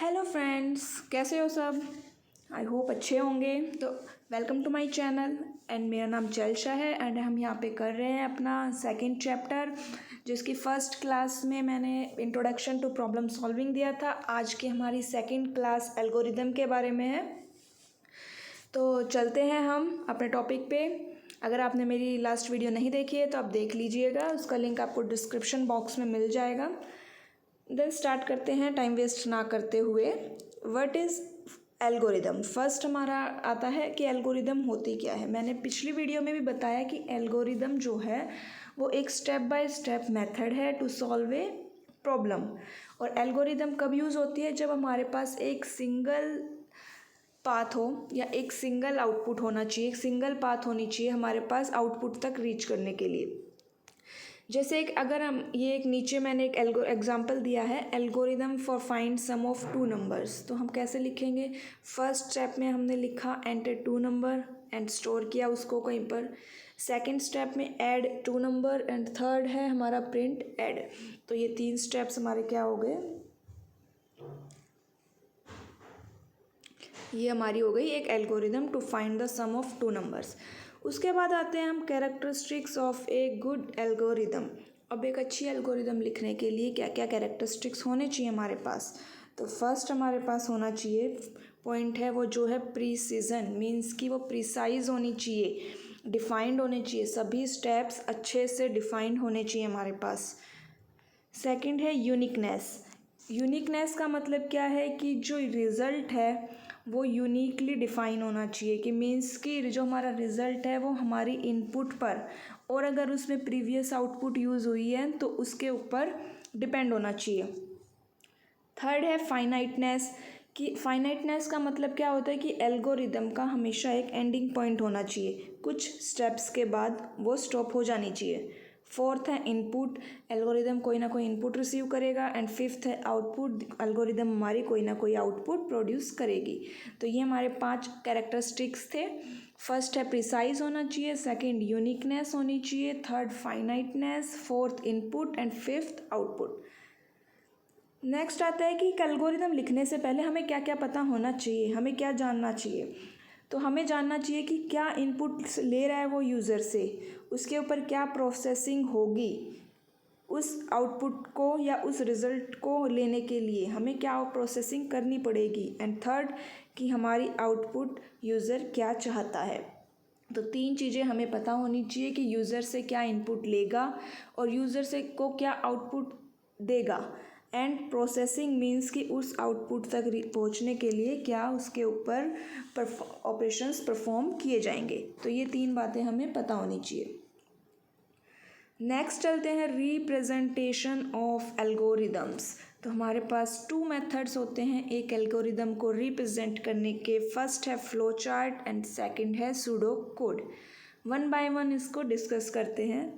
Hello friends, कैसे हो सब। आई होप अच्छे होंगे। तो welcome to my channel and मेरा नाम जलशा है एंड हम यहाँ पे कर रहे हैं अपना सेकंड चैप्टर, जिसकी फर्स्ट क्लास में मैंने इंट्रोडक्शन टू प्रॉब्लम सॉल्विंग दिया था। आज की हमारी सेकंड क्लास एल्गोरिदम के बारे में है। तो चलते हैं हम अपने टॉपिक पे। अगर आपने मेरी लास्ट वीडियो नहीं देखी है तो आप देख लीजिएगा, उसका लिंक आपको डिस्क्रिप्शन बॉक्स में मिल जाएगा। देन स्टार्ट करते हैं टाइम वेस्ट ना करते हुए। What is algorithm. फर्स्ट हमारा आता है कि एल्गोरिदम होती क्या है। मैंने पिछली वीडियो में भी बताया कि एल्गोरिदम जो है वो एक स्टेप बाय स्टेप मेथड है टू सॉल्व ए प्रॉब्लम। और एल्गोरिदम कब यूज़ होती है, जब हमारे पास एक सिंगल पाथ हो या एक सिंगल आउटपुट होना चाहिए, एक सिंगल पाथ होनी चाहिए हमारे पास आउटपुट तक रीच करने के लिए। जैसे अगर हम एक नीचे मैंने एक एग्जांपल दिया है, algorithm for find sum of two numbers. तो हम कैसे लिखेंगे। फर्स्ट स्टेप में हमने लिखा enter two number and store किया उसको कहीं पर। सेकंड स्टेप में add two number and third है हमारा प्रिंट ऐड। तो ये तीन स्टेप्स हमारे क्या हो गए, ये हमारी हो गई एक algorithm to find the sum of two numbers. उसके बाद आते हैं हम characteristics of a good algorithm. अब एक अच्छी एल्गोरिदम लिखने के लिए क्या क्या कैरेक्टरिस्टिक्स होने चाहिए हमारे पास। तो फर्स्ट हमारे पास होना चाहिए पॉइंट है वो जो है प्रीसीजन, मीन्स कि वो प्रिसाइज होनी चाहिए, डिफाइंड होने चाहिए, सभी स्टेप्स अच्छे से डिफाइंड होने चाहिए हमारे पास। सेकंड है यूनिकनेस। यूनिकनेस का मतलब क्या है कि जो रिज़ल्ट है वो यूनिकली डिफ़ाइन होना चाहिए, कि मीन्स कि जो हमारा रिज़ल्ट है वो हमारी इनपुट पर, और अगर उसमें प्रीवियस आउटपुट यूज़ हुई है तो उसके ऊपर डिपेंड होना चाहिए। थर्ड है फाइनाइटनेस। कि फाइनाइटनेस का मतलब क्या होता है कि एल्गोरिदम का हमेशा एक एंडिंग पॉइंट होना चाहिए, कुछ स्टेप्स के बाद वो स्टॉप हो जानी चाहिए। फोर्थ है इनपुट, एल्गोरिदम कोई ना कोई इनपुट रिसीव करेगा। एंड फिफ्थ है आउटपुट, एल्गोरिदम हमारी कोई ना कोई आउटपुट प्रोड्यूस करेगी। तो ये हमारे 5 कैरेक्टरिस्टिक्स थे। फर्स्ट है प्रिसाइज होना चाहिए, सेकंड यूनिकनेस होनी चाहिए, third finiteness, fourth input and fifth output. Next आता है कि एल्गोरिदम लिखने से पहले हमें क्या क्या पता होना चाहिए, हमें क्या जानना चाहिए। तो हमें जानना चाहिए कि क्या इनपुट ले रहा है वो यूज़र से, उसके ऊपर क्या प्रोसेसिंग होगी, उस आउटपुट को या उस रिज़ल्ट को लेने के लिए हमें क्या प्रोसेसिंग करनी पड़ेगी। एंड थर्ड कि हमारी आउटपुट यूज़र क्या चाहता है। तो 3 चीज़ें हमें पता होनी चाहिए कि यूज़र से क्या इनपुट लेगा और यूज़र से को क्या आउटपुट देगा। एंड प्रोसेसिंग मीन्स कि उस आउटपुट तक पहुंचने के लिए क्या उसके ऊपर ऑपरेशंस परफॉर्म किए जाएंगे। तो ये 3 बातें हमें पता होनी चाहिए। नेक्स्ट चलते हैं रिप्रेजेंटेशन ऑफ एल्गोरिदम्स। तो हमारे पास 2 मेथड्स होते हैं एक एल्गोरिदम को रिप्रेजेंट करने के। फर्स्ट है फ्लो चार्ट एंड सेकंड है pseudo code. One by one इसको डिस्कस करते हैं।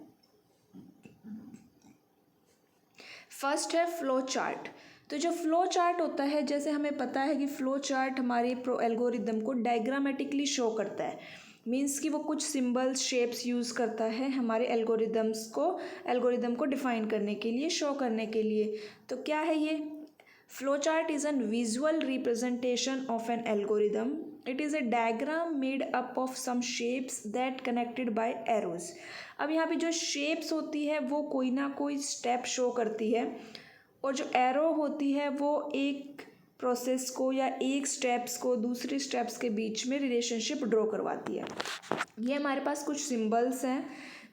फर्स्ट है फ्लो चार्ट। तो जो फ्लो चार्ट होता है, जैसे हमें पता है कि फ्लो चार्ट हमारे एल्गोरिदम को डायग्रामेटिकली शो करता है, मीन्स कि वो कुछ सिंबल्स शेप्स यूज़ करता है हमारे एल्गोरिदम को डिफाइन करने के लिए, शो करने के लिए। तो क्या है ये flow chart? Is an visual representation of N algorithm. It is a diagram made up of some shapes that connected by arrows। अब यहाँ पे जो शेप्स होती है वो कोई ना कोई स्टेप शो करती है, और जो एरो होती है वो एक प्रोसेस को या एक स्टेप्स को दूसरे स्टेप्स के बीच में रिलेशनशिप ड्रॉ करवाती है। ये हमारे पास कुछ सिंबल्स हैं,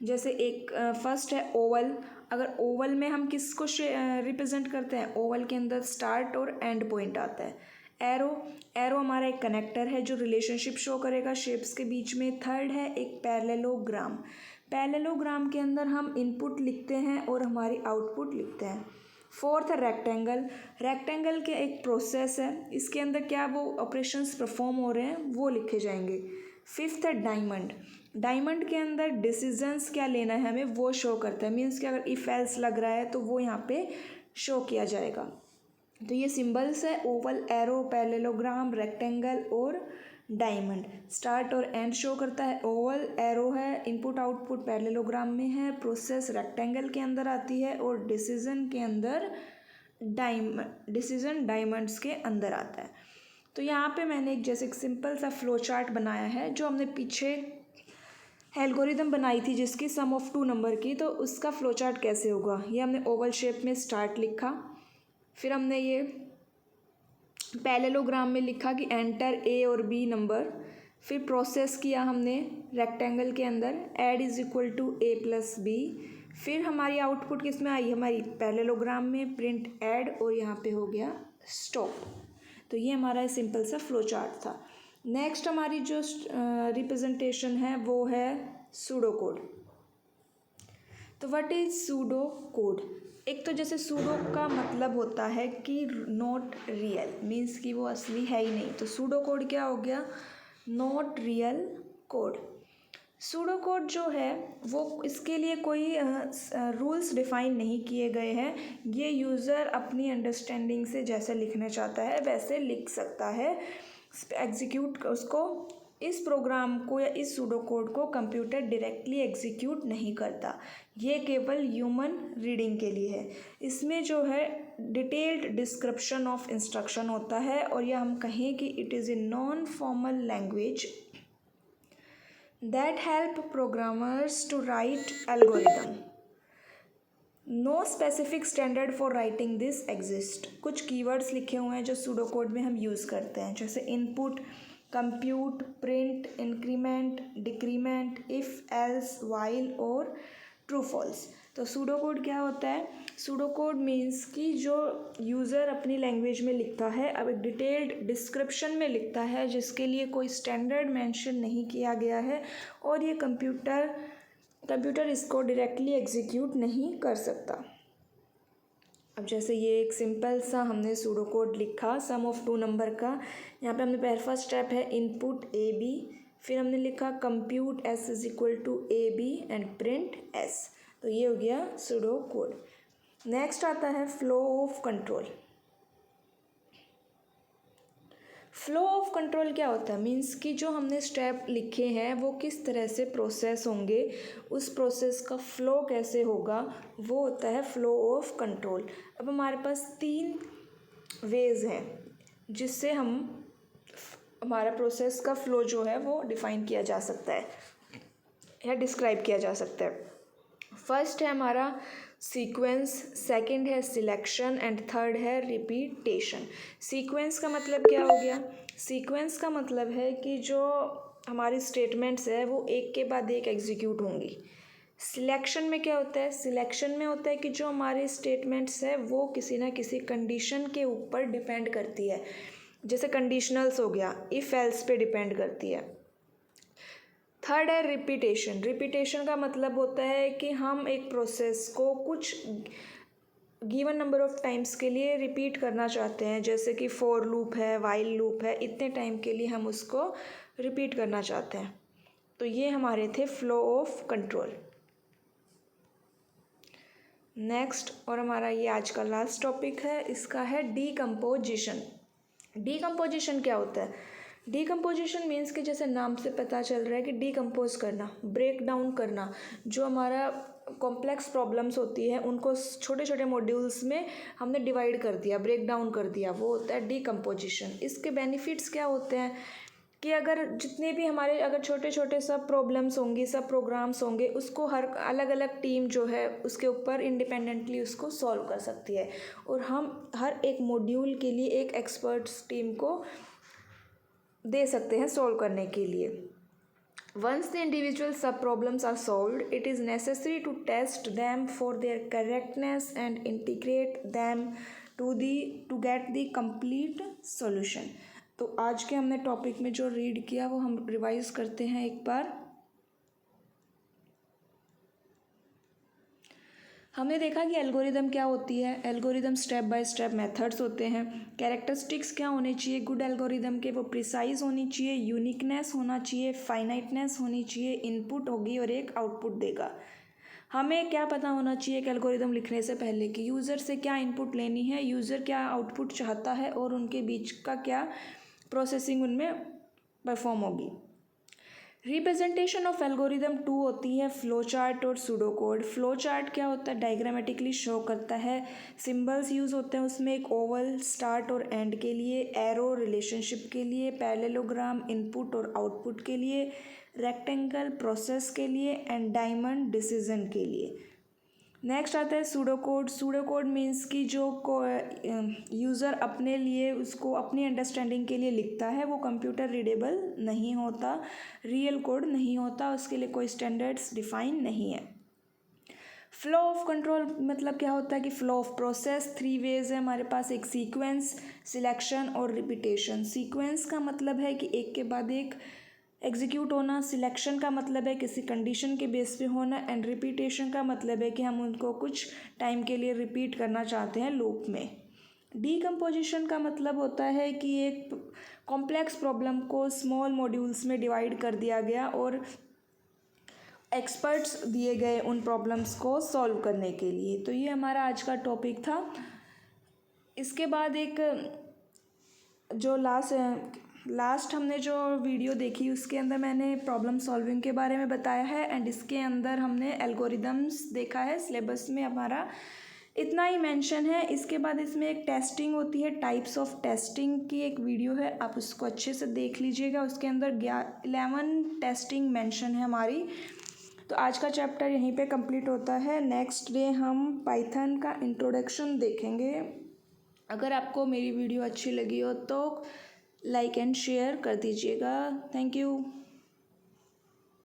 जैसे एक फर्स्ट है ओवल। अगर ओवल में हम किसको रिप्रेजेंट करते हैं, ओवल के अंदर स्टार्ट और एंड पॉइंट आता है। एरो हमारा एक कनेक्टर है जो रिलेशनशिप शो करेगा शेप्स के बीच में। थर्ड है एक पैरेललोग्राम। पैरेललोग्राम के अंदर हम इनपुट लिखते हैं और हमारी आउटपुट लिखते हैं। फोर्थ है रेक्टेंगल। रेक्टेंगल के एक प्रोसेस है, इसके अंदर क्या वो ऑपरेशंस परफॉर्म हो रहे हैं वो लिखे जाएंगे। फिफ्थ है डायमंड। डायमंड के अंदर डिसीजंस क्या लेना है हमें वो शो करता है, मीन्स कि अगर इफ एल्स लग रहा है तो वो यहाँ पे शो किया जाएगा। तो ये सिंबल्स है ओवल, एरो, पैरेललोग्राम, रेक्टेंगल और डायमंड। स्टार्ट और एंड शो करता है। ओवल एरो है, इनपुट आउटपुट पैरेललोग्राम में है, प्रोसेस रेक्टेंगल के अंदर आती है और डिसीजन के अंदर डिसीजन डायमंड्स के अंदर आता है। तो यहाँ पे मैंने एक सिंपल सा फ्लो चार्ट बनाया है, जो हमने पीछे एल्गोरिदम बनाई थी जिसकी सम ऑफ 2 नंबर की, तो उसका फ्लो चार्ट कैसे होगा। ये हमने ओवल शेप में स्टार्ट लिखा, फिर हमने ये पैरेललोग्राम में लिखा कि एंटर ए और बी नंबर, फिर प्रोसेस किया हमने रेक्टेंगल के अंदर add is equal to A plus B, फिर हमारी आउटपुट किस में आई, हमारी पैरेललोग्राम में प्रिंट ऐड, और यहाँ पे हो गया स्टॉप। तो ये हमारा सिंपल सा फ्लो चार्ट था। नेक्स्ट हमारी जो रिप्रेजेंटेशन है वो है सूडो कोड। तो व्हाट इज सूडो कोड। एक तो जैसे सूडो का मतलब होता है कि नॉट रियल, मीन्स कि वो असली है ही नहीं। तो सूडो कोड क्या हो गया, not real code. Pseudo code जो है वो, इसके लिए कोई रूल्स डिफाइन नहीं किए गए हैं। ये यूज़र अपनी अंडरस्टैंडिंग से जैसे लिखना चाहता है वैसे लिख सकता है। एग्जीक्यूट उसको, इस प्रोग्राम को या इस सूडो कोड को कंप्यूटर डायरेक्टली एग्जीक्यूट नहीं करता, ये केवल ह्यूमन रीडिंग के लिए है। इसमें जो है डिटेल्ड डिस्क्रिप्शन ऑफ इंस्ट्रक्शन होता है, और या हम कहें कि it is a non formal language that help programmers to write algorithm. No specific standard for writing this exist. कुछ कीवर्ड्स लिखे हुए हैं जो सूडो कोड में हम यूज़ करते हैं, जैसे input, compute, print, increment, decrement, if, else, while और ट्रू फॉल्स। तो सूडो कोड क्या होता है, सूडो कोड मीन्स कि जो यूज़र अपनी लैंग्वेज में लिखता है, अब एक डिटेल्ड डिस्क्रिप्शन में लिखता है जिसके लिए कोई स्टैंडर्ड मेंशन नहीं किया गया है, और ये कंप्यूटर इसको डायरेक्टली एग्जीक्यूट नहीं कर सकता। अब जैसे ये एक सिंपल सा हमने सूडो कोड लिखा सम ऑफ 2 नंबर का। यहाँ पे हमने पहला स्टेप है इनपुट ए बी, फिर हमने लिखा compute S is equal to A B and print S. तो ये हो गया सूडो कोड। नेक्स्ट आता है flow of control. Flow of control क्या होता है, मीन्स कि जो हमने स्टेप लिखे हैं वो किस तरह से प्रोसेस होंगे, उस प्रोसेस का फ्लो कैसे होगा, वो होता है फ्लो ऑफ कंट्रोल। अब हमारे पास 3 वेज हैं जिससे हमारा प्रोसेस का फ्लो जो है वो डिफाइन किया जा सकता है या डिस्क्राइब किया जा सकता है। फर्स्ट है हमारा सीक्वेंस, सेकंड है सिलेक्शन एंड थर्ड है रिपीटेशन। सीक्वेंस का मतलब क्या हो गया, सीक्वेंस का मतलब है कि जो हमारी स्टेटमेंट्स है वो एक के बाद एक एग्जीक्यूट होंगी। सिलेक्शन में क्या होता है, सिलेक्शन में होता है कि जो हमारी स्टेटमेंट्स है वो किसी ना किसी कंडीशन के ऊपर डिपेंड करती है, जैसे कंडीशनल्स हो गया, इफ़ एल्स पे डिपेंड करती है। थर्ड है रिपीटेशन। रिपीटेशन का मतलब होता है कि हम एक प्रोसेस को कुछ गिवन नंबर ऑफ टाइम्स के लिए रिपीट करना चाहते हैं, जैसे कि फॉर लूप है, वाइल लूप है, इतने टाइम के लिए हम उसको रिपीट करना चाहते हैं। तो ये हमारे थे फ्लो ऑफ कंट्रोल। नेक्स्ट और हमारा ये आज का लास्ट टॉपिक है, इसका है डीकम्पोजिशन। डीकम्पोजिशन क्या होता है, डीकम्पोजिशन मीन्स कि जैसे नाम से पता चल रहा है कि डीकम्पोज करना, ब्रेक डाउन करना। जो हमारा कॉम्प्लेक्स प्रॉब्लम्स होती है उनको छोटे छोटे मॉड्यूल्स में हमने डिवाइड कर दिया, ब्रेक डाउन कर दिया, वो होता है डीकम्पोजिशन। इसके बेनिफिट्स क्या होते हैं कि अगर जितने भी हमारे अगर छोटे छोटे सब प्रॉब्लम्स होंगी, सब प्रोग्राम्स होंगे, उसको हर अलग अलग टीम जो है उसके ऊपर इंडिपेंडेंटली उसको सॉल्व कर सकती है, और हम हर एक मॉड्यूल के लिए एक एक्सपर्ट्स टीम को दे सकते हैं सॉल्व करने के लिए। Once the individual sub problems are solved, it is necessary to test them for their correctness and integrate them to get the complete solution. तो आज के हमने टॉपिक में जो रीड किया वो हम रिवाइज करते हैं एक बार। हमने देखा कि एल्गोरिदम क्या होती है, algorithm step by step methods होते हैं। कैरेक्टरिस्टिक्स क्या होने चाहिए गुड एल्गोरिदम के, वो प्रिसाइज होनी चाहिए, यूनिकनेस होना चाहिए, फाइनाइटनेस होनी चाहिए, इनपुट होगी और एक आउटपुट देगा। हमें क्या पता होना चाहिए कि एल्गोरिदम लिखने से पहले कि यूज़र से क्या इनपुट लेनी है, यूज़र क्या आउटपुट चाहता है, और उनके बीच का क्या प्रोसेसिंग उनमें परफॉर्म होगी। रिप्रेजेंटेशन ऑफ एल्गोरिदम 2 होती है फ्लो चार्ट और सूडो कोड। फ्लो चार्ट क्या होता है, डायग्रामेटिकली शो करता है, सिंबल्स यूज़ होते हैं उसमें, एक ओवल स्टार्ट और एंड के लिए, एरो रिलेशनशिप के लिए, पैरेललोग्राम इनपुट और आउटपुट के लिए, रेक्टेंगल प्रोसेस के लिए एंड डायमंड डिसीजन के लिए। नेक्स्ट आता है pseudo code. Pseudo code means कि जो यूज़र अपने लिए उसको अपनी अंडरस्टैंडिंग के लिए लिखता है वो कंप्यूटर रीडेबल नहीं होता, रियल कोड नहीं होता, उसके लिए कोई स्टैंडर्ड्स डिफाइन नहीं है। फ्लो ऑफ कंट्रोल मतलब क्या होता है कि फ्लो ऑफ प्रोसेस 3 वेज है हमारे पास, एक सीक्वेंस, सिलेक्शन और रिपीटेशन। सीक्वेंस का मतलब है कि एक के बाद एक एग्जीक्यूट होना, सिलेक्शन का मतलब है किसी कंडीशन के बेस पे होना, एंड रिपीटेशन का मतलब है कि हम उनको कुछ टाइम के लिए रिपीट करना चाहते हैं लूप में। डीकम्पोजिशन का मतलब होता है कि एक कॉम्प्लेक्स प्रॉब्लम को स्मॉल मॉड्यूल्स में डिवाइड कर दिया गया और एक्सपर्ट्स दिए गए उन प्रॉब्लम्स को सॉल्व करने के लिए। तो ये हमारा आज का टॉपिक था। इसके बाद एक जो लास्ट हमने जो वीडियो देखी उसके अंदर मैंने प्रॉब्लम सॉल्विंग के बारे में बताया है, एंड इसके अंदर हमने एल्गोरिदम्स देखा है। सिलेबस में हमारा इतना ही मेंशन है। इसके बाद इसमें एक टेस्टिंग होती है, टाइप्स ऑफ टेस्टिंग की एक वीडियो है, आप उसको अच्छे से देख लीजिएगा। उसके अंदर 11 टेस्टिंग मेंशन है हमारी। तो आज का चैप्टर यहीं पे कंप्लीट होता है। नेक्स्ट डे हम पाइथन का इंट्रोडक्शन देखेंगे। अगर आपको मेरी वीडियो अच्छी लगी हो तो लाइक एंड शेयर कर दीजिएगा। Thank you.